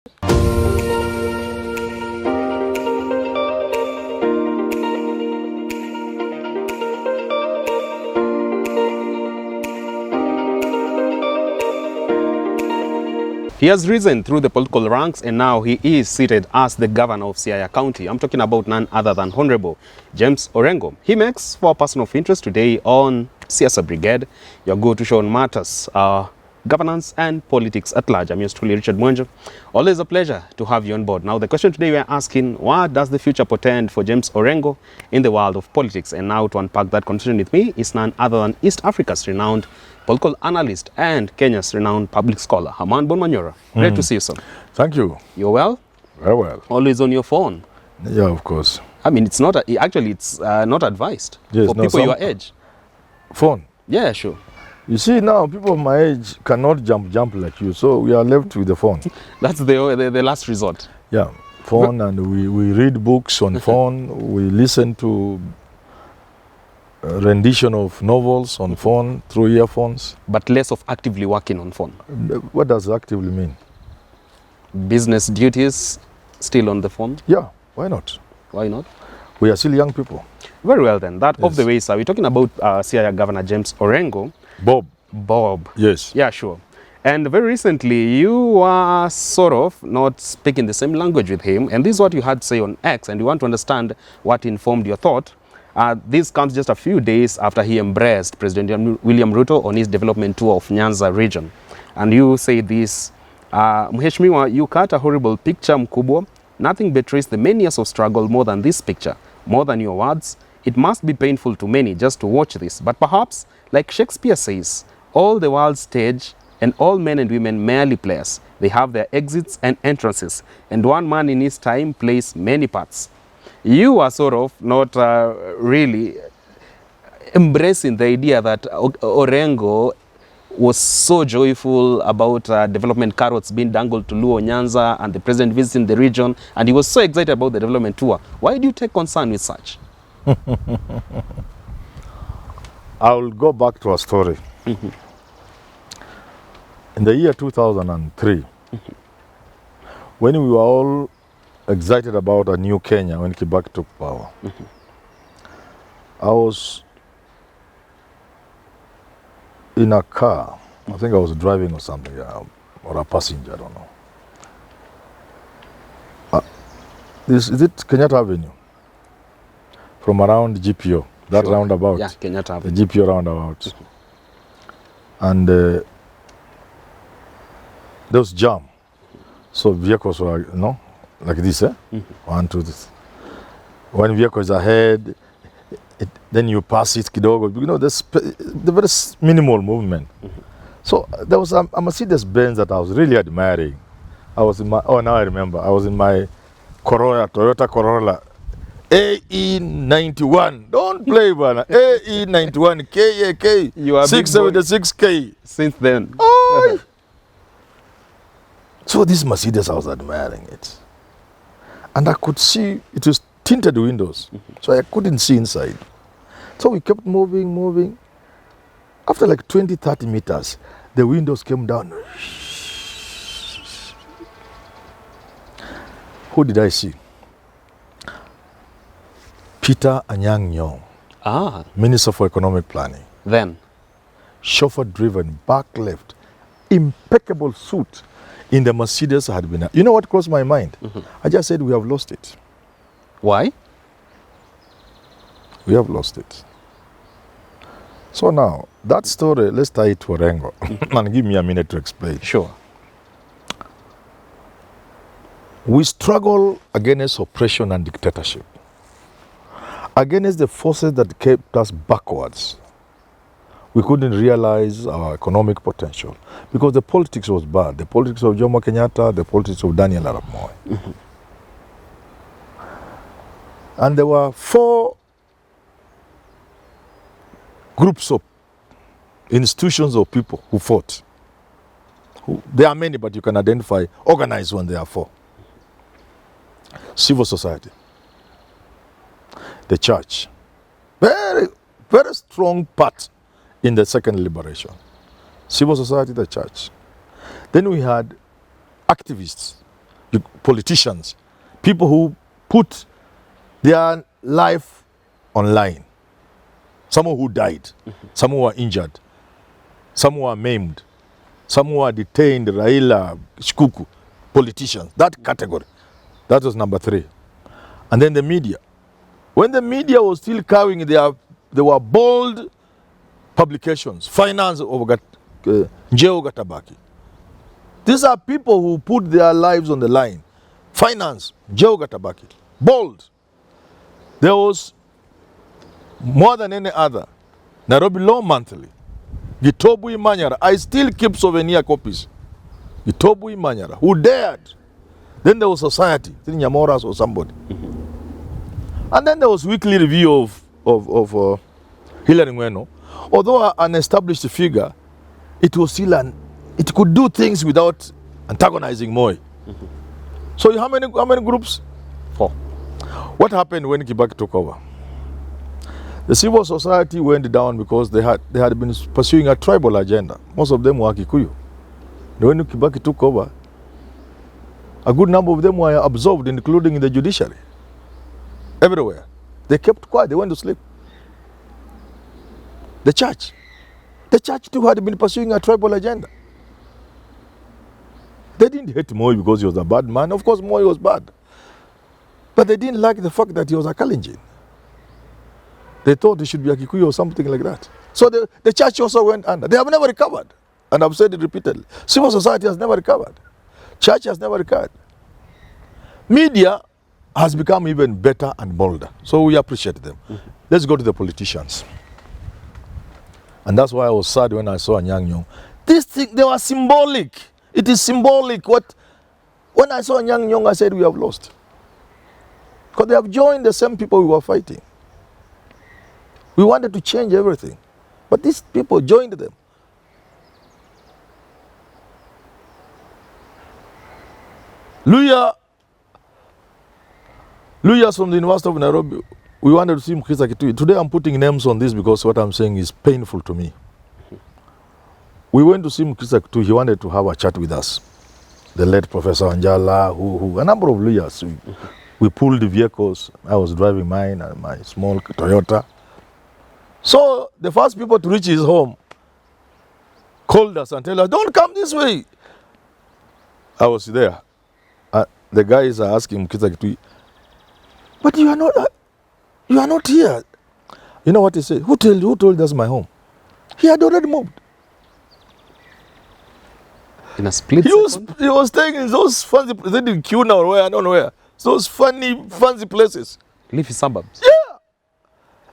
He has risen through the political ranks and now he is seated as the governor of Siaya County. I'm talking about none other than Honorable James Orengo. He makes for a person of interest today on Siasa Brigade, your go-to show on matters, governance and politics at large. I'm yours truly, Richard Mwenjo. Always a pleasure to have you on board. Now, the question today we're asking, what does the future portend for James Orengo in the world of politics? And now to unpack that conversation with me is none other than East Africa's renowned political analyst and Kenya's renowned public scholar, Herman Manyora. Great to see you, sir. Thank you. You're well? Very well. Always on your phone? Yeah, of course. I mean, it's not, it's not advised for people your age. Phone? Yeah, sure. You see, now people of my age cannot jump like you, so we are left with the phone. That's the last resort. Yeah, phone, and we read books on phone, we listen to rendition of novels on phone through earphones. But less of actively working on phone. What does actively mean? Business duties still on the phone? Yeah, why not? Why not? We are still young people. Very well then. That Yes. off the way, sir. We're talking about Siaya Governor James Orengo. Bob. Yes. Yeah, sure. And very recently, you were sort of not speaking the same language with him. And this is what you had to say on X. And you want to understand what informed your thought. This comes just a few days after he embraced President William Ruto on his development tour of Nyanza region. And you say this, Mheshimiwa, you cut a horrible picture mkubwa. Nothing betrays the many years of struggle more than this picture, more than your words. It must be painful to many just to watch this. But perhaps, like Shakespeare says, all the world's stage and all men and women merely players. They have their exits and entrances. And one man in his time plays many parts. You are sort of not really embracing the idea that Orengo was so joyful about development carrots being dangled to Luo Nyanza and the president visiting the region, and he was so excited about the development tour. Why do you take concern with such? I will go back to a story. In the year 2003, when we were all excited about a new Kenya when Kibaki took power, I was in a car. I think I was driving or something, or a passenger, I don't know. Is it Kenyatta Avenue? From around GPO, that Sure. roundabout. Yeah, Kenyatta Avenue. The GPO roundabout. And there was jam. So vehicles were, like this, 1, 2, this. When vehicles ahead, then you pass it kidogo. There's the very minimal movement. So there was a Mercedes Benz that I was really admiring. I was in my, now I remember, I was in my Toyota Corolla, AE91. Don't play, man. AE91, KAK, You are 676K. Since then. Oh! So this Mercedes, I was admiring it. And I could see, it was tinted windows, so I couldn't see inside. So we kept moving. After like 20, 30 meters, the windows came down. Who did I see? Peter Anyang' Nyong'o, Minister for Economic Planning. Then? Chauffeur-driven, back left, impeccable suit. In the Mercedes had been. You know what crossed my mind? I just said, we have lost it. Why? We have lost it. So now, that story, let's tie it to Orengo. And give me a minute to explain. Sure. We struggle against oppression and dictatorship, against the forces that kept us backwards. We couldn't realize our economic potential because the politics was bad. The politics of Jomo Kenyatta, the politics of Daniel Arap Moi. And there were 4 groups of institutions of people who fought. There are many, but you can identify, organize when there are 4. Civil society, the church, very, very strong part in the second liberation. Civil society, the church. Then we had activists politicians, people who put their life online. Some who died, some who were injured, some who were maimed, some who were detained, Raila, Shikuku, politicians, that category. That was number 3. And then the media. When the media was still carrying, there were bold publications, finance of Njeo Gatabaki. These are people who put their lives on the line. Finance, Njeo Gatabaki, bold. There was more than any other. Nairobi Law Monthly, Gitobui Manyara. I still keep souvenir copies. Gitobui Manyara, who dared. Then there was Society, Nyamoras or somebody. And then there was weekly review of Hillary Ngweno. Although an established figure, it was still it could do things without antagonizing Moi. So how many groups? 4. What happened when Kibaki took over? The civil society went down because they had been pursuing a tribal agenda. Most of them were Kikuyu. When Kibaki took over, a good number of them were absorbed, including in the judiciary. Everywhere. They kept quiet, they went to sleep. The church too had been pursuing a tribal agenda. They didn't hate Moi because he was a bad man. Of course, Moi was bad. But they didn't like the fact that he was a Kalenjin. They thought he should be a Kikuyu or something like that. So the church also went under. They have never recovered. And I've said it repeatedly. Civil society has never recovered. Church has never recovered. Media has become even better and bolder. So we appreciate them. Let's go to the politicians. And that's why I was sad when I saw Anyang' Nyong'o. This thing, they were symbolic. It is symbolic. When I saw Anyang' Nyong'o, I said we have lost. Because they have joined the same people we were fighting. We wanted to change everything. But these people joined them. Luyas from the University of Nairobi, we wanted to see Mkisa Kitui. Today I'm putting names on this because what I'm saying is painful to me. We went to see Mkisa Kitui. He wanted to have a chat with us. The late Professor Anjala, a number of Luyas. We pulled the vehicles. I was driving mine and my small Toyota. So the first people to reach his home called us and told us, don't come this way. I was there. The guys are asking Mkisa Kitui, but you are not here. You know what he said? Who told us my home? He had already moved. In a split second? He was staying in those fancy places, in Kuna or where, I don't know where. Those fancy places. Leafy suburbs. Yeah.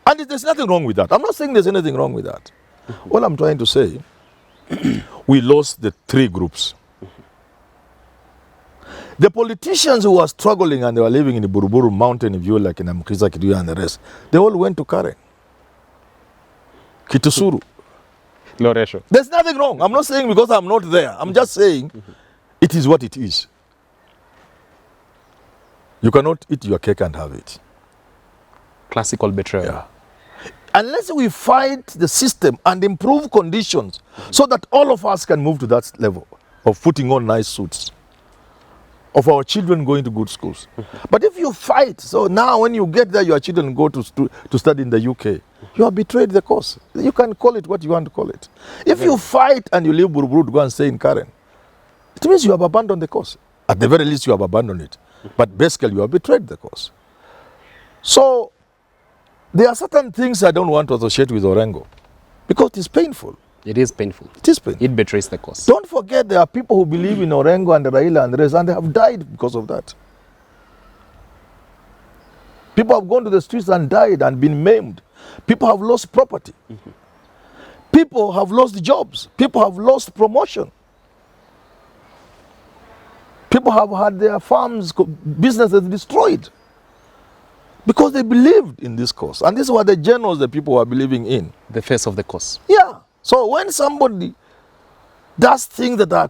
And there's nothing wrong with that. I'm not saying there's anything wrong with that. All I'm trying to say, we lost the 3 groups. The politicians who were struggling and they were living in the Buruburu mountain view like in Mkisa Kitui and the rest, they all went to Karen. Kitusuru. Loresho. There's nothing wrong. I'm not saying because I'm not there. I'm just saying it is what it is. You cannot eat your cake and have it. Classical betrayal. Yeah. Unless we fight the system and improve conditions so that all of us can move to that level of putting on nice suits, of our children going to good schools. But if you fight, so now when you get there, your children go to study in the UK, you have betrayed the cause. You can call it what you want to call it. If you fight and you leave Buruburu to go and stay in Karen, it means you have abandoned the cause. At the very least, you have abandoned it. But basically, you have betrayed the cause. So, there are certain things I don't want to associate with Orengo because it's painful. It is painful. It is painful. It betrays the cause. Don't forget there are people who believe in Orengo and Raila and the rest, and they have died because of that. People have gone to the streets and died and been maimed. People have lost property. People have lost jobs. People have lost promotion. People have had their farms, businesses destroyed because they believed in this cause. And these were the generals that people were believing in. The face of the cause. Yeah. So when somebody does things that are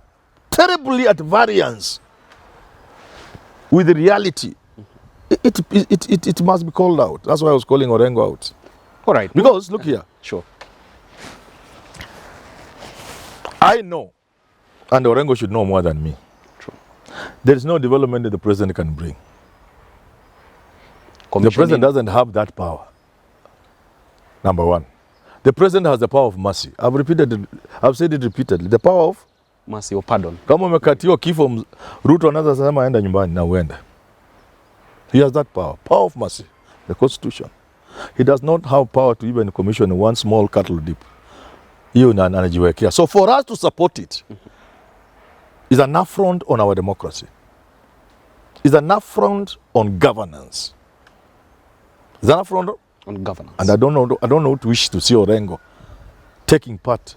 terribly at variance with the reality, it must be called out. That's why I was calling Orengo out. All right. Because, look here. Sure. I know, and Orengo should know more than me. True. there is no development that the president can bring. The president doesn't have that power. Number one. The president has the power of mercy. I've said it repeatedly. The power of mercy or pardon. Kama umekatiwa kifo, Ruto anaweza sema aenda nyumbani na uende. He has that power. Power of mercy. The Constitution. He does not have power to even commission one small cattle dip. Hiyo anajiwekea. So for us to support it is an affront on our democracy. Is an affront on governance. Is an affront on governance. And I don't know what wish to see Orengo taking part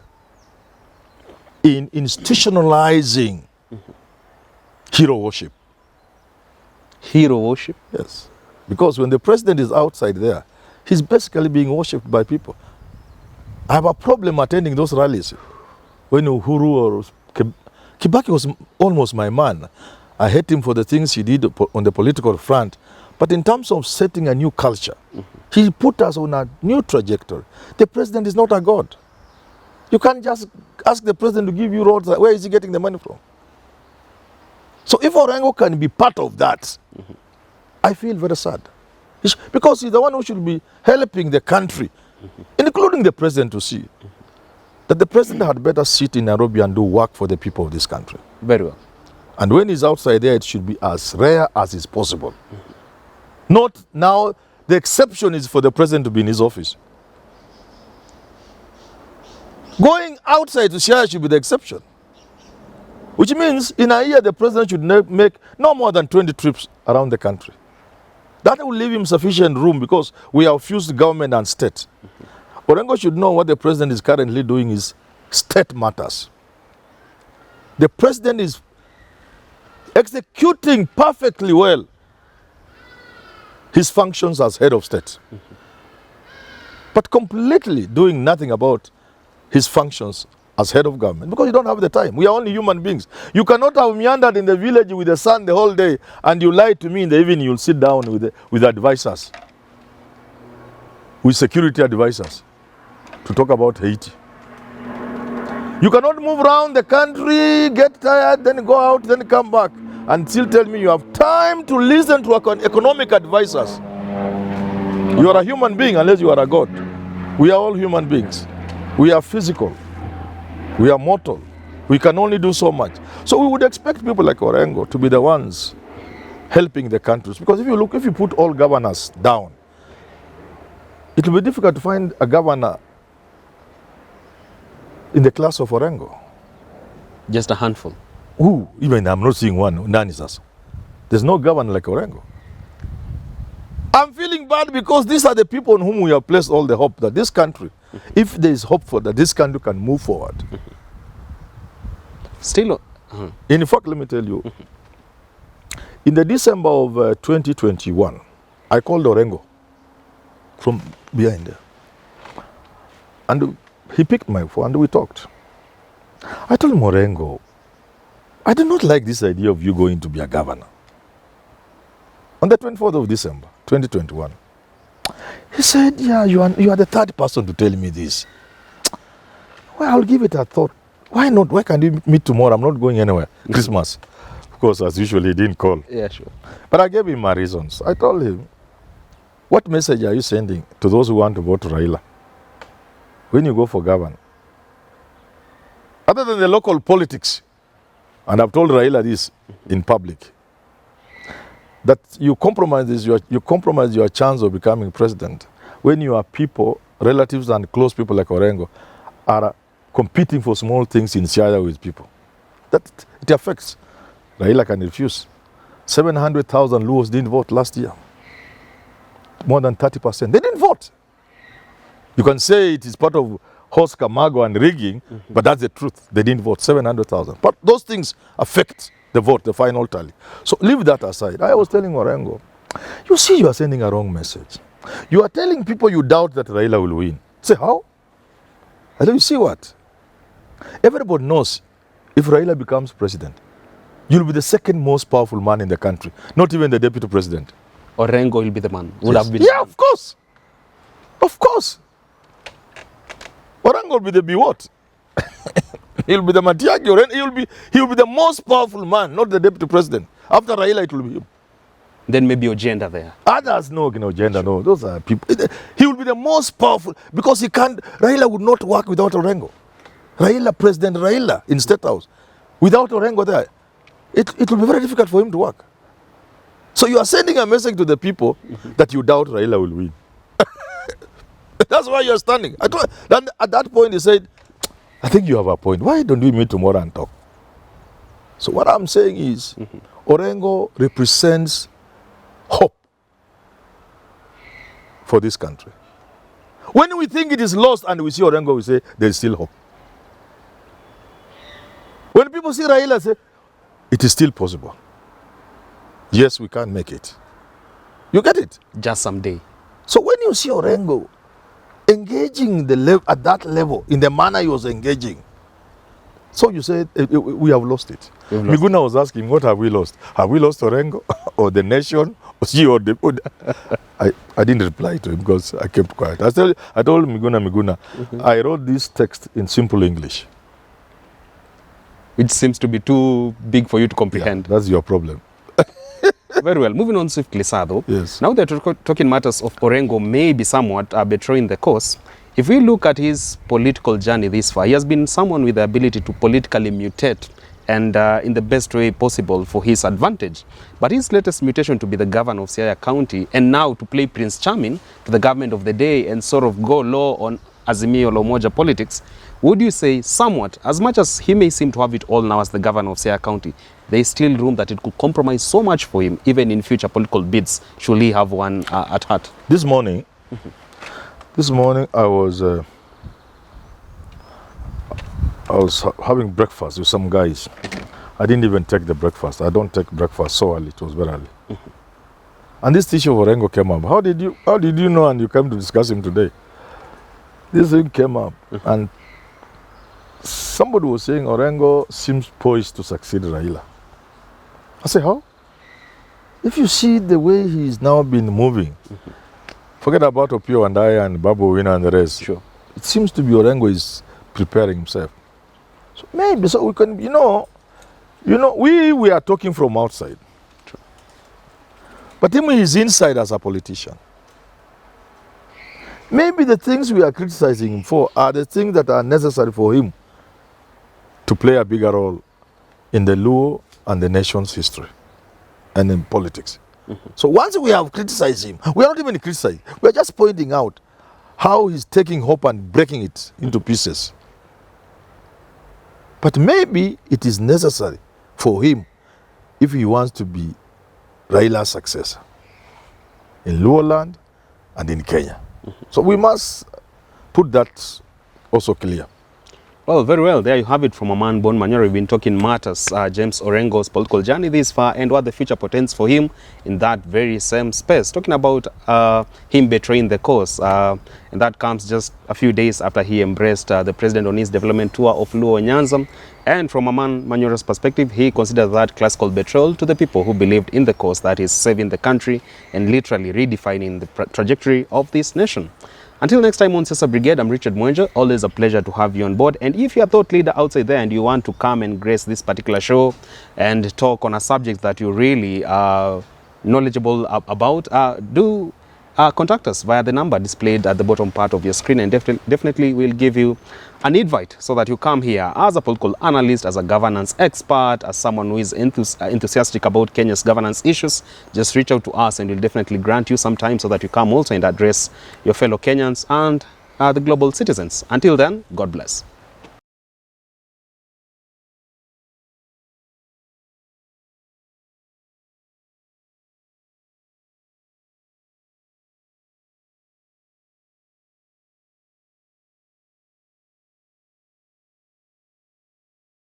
in institutionalizing hero worship. Hero worship? Yes. Because when the president is outside there, he's basically being worshipped by people. I have a problem attending those rallies. When Uhuru or Kibaki was almost my man. I hate him for the things he did on the political front. But in terms of setting a new culture, he put us on a new trajectory. The president is not a god. You can't just ask the president to give you roads. Where is he getting the money from? So if Orengo can be part of that, I feel very sad. Because he's the one who should be helping the country, including the president, to see that the president had better sit in Nairobi and do work for the people of this country. Very well. And when he's outside there, it should be as rare as is possible. Not now, the exception is for the president to be in his office. Going outside to share should be the exception. Which means in a year, the president should make no more than 20 trips around the country. That will leave him sufficient room because we have fused government and state. Orengo should know what the president is currently doing is state matters. The president is executing perfectly well his functions as head of state, but completely doing nothing about his functions as head of government because you don't have the time. We are only human beings. You cannot have meandered in the village with the sun the whole day and you lie to me in the evening. You'll sit down with advisors, with security advisors, to talk about Haiti. You cannot move around the country, get tired, then go out, then come back, and still tell me you have time to listen to economic advisors. You are a human being unless you are a god. We are all human beings. We are physical. We are mortal. We can only do so much. So we would expect people like Orengo to be the ones helping the countries. Because if you put all governors down, it will be difficult to find a governor in the class of Orengo. Just a handful. Who? Even I'm not seeing one. None is us. There's no governor like Orengo. I'm feeling bad because these are the people on whom we have placed all the hope that this country, if there is hope for that, this country can move forward. Still, in fact, let me tell you, in the December of 2021, I called Orengo from behind there. And he picked my phone and we talked. I told him, Orengo, I do not like this idea of you going to be a governor. On the 24th of December, 2021, he said, yeah, you are the third person to tell me this. Well, I'll give it a thought. Why not? Why can't we meet tomorrow? I'm not going anywhere. Christmas. Of course, as usual, he didn't call. Yeah, sure. But I gave him my reasons. I told him, what message are you sending to those who want to vote Raila when you go for governor? Other than the local politics, and I've told Raila this in public, that you compromise your chance of becoming president when your people, relatives and close people like Orengo are competing for small things in Siaya with people. That it affects. Raila can refuse. 700,000 Luos didn't vote last year. More than 30%. They didn't vote. You can say it is part of horse Camargo and rigging, but that's the truth. They didn't vote, 700,000. But those things affect the vote, the final tally. So leave that aside. I was telling Orengo, you see you are sending a wrong message. You are telling people you doubt that Raila will win. Say, how? I said, you see what? Everybody knows if Raila becomes president, you'll be the second most powerful man in the country, not even the deputy president. Orengo will be the man. Would Yes. have been. Yeah, of course. Of course. Orengo will be the what? He'll be the Matiagi. He will be the most powerful man, not the deputy president. After Raila, it will be him. Then maybe your gender there. Others, no, gender, no. Those are people. He will be the most powerful because he can't. Raila would not work without Orengo. President Raila in State House, without Orengo there, it will be very difficult for him to work. So you are sending a message to the people that you doubt Raila will win. That's why you are standing. Then at that point, he said, I think you have a point. Why don't we meet tomorrow and talk? So what I'm saying is, Orengo represents hope for this country. When we think it is lost and we see Orengo, we say there is still hope. When people see Raila, say it is still possible. Yes, we can make it. You get it? Just someday. So when you see Orengo engaging at that level in the manner he was engaging, so you said we have lost it. Miguna was asking, what have we lost? Have we lost Orengo or the nation or she or the... I didn't reply to him because I kept quiet. I told Miguna, I wrote this text in simple English. Which seems to be too big for you to comprehend. Yeah, that's your problem. Very well. Moving on swiftly, Sado. Yes. Now that we're talking matters of Orengo maybe somewhat betraying the course, if we look at his political journey this far, he has been someone with the ability to politically mutate and in the best way possible for his advantage. But his latest mutation to be the governor of Siaya County and now to play Prince Charming to the government of the day and sort of go low on Azimio la Umoja politics, would you say somewhat, as much as he may seem to have it all now as the governor of Siaya County, there is still room that it could compromise so much for him, even in future political bids, should he have one at heart? This morning I was having breakfast with some guys. I didn't even take the breakfast. I don't take breakfast so early. It was very early. And this issue of Orengo came up. How did you know and you came to discuss him today? This thing came up and somebody was saying Orengo seems poised to succeed Raila. I say, how? If you see the way he's now been moving, forget about Opio and I and Babu Wina and the rest. Sure. It seems to be Orengo is preparing himself. So maybe, so we can, we are talking from outside. True. But him is inside as a politician. Maybe the things we are criticizing him for are the things that are necessary for him to play a bigger role in the Luo and the nation's history and in politics. So once we have criticized him, we are not even criticizing, we are just pointing out how he's taking hope and breaking it into pieces. But maybe it is necessary for him if he wants to be Raila's successor in Luo land and in Kenya. So we must put that also clear. Well, very well. There you have it from a man born Manyora. We've been talking matters, James Orengo's political journey this far and what the future portends for him in that very same space. Talking about him betraying the cause. And that comes just a few days after he embraced the president on his development tour of Luo Nyanza. And from a man Manyora's perspective, he considered that classical betrayal to the people who believed in the cause that is saving the country and literally redefining the trajectory of this nation. Until next time on Siasa Brigade, I'm Richard Mwenje. Always a pleasure to have you on board. And if you're a thought leader outside there and you want to come and grace this particular show and talk on a subject that you really are knowledgeable about, do contact us via the number displayed at the bottom part of your screen, and definitely we'll give you an invite so that you come here as a political analyst, as a governance expert, as someone who is enthusiastic about Kenya's governance issues. Just reach out to us and we'll definitely grant you some time so that you come also and address your fellow Kenyans and the global citizens. Until then, God bless.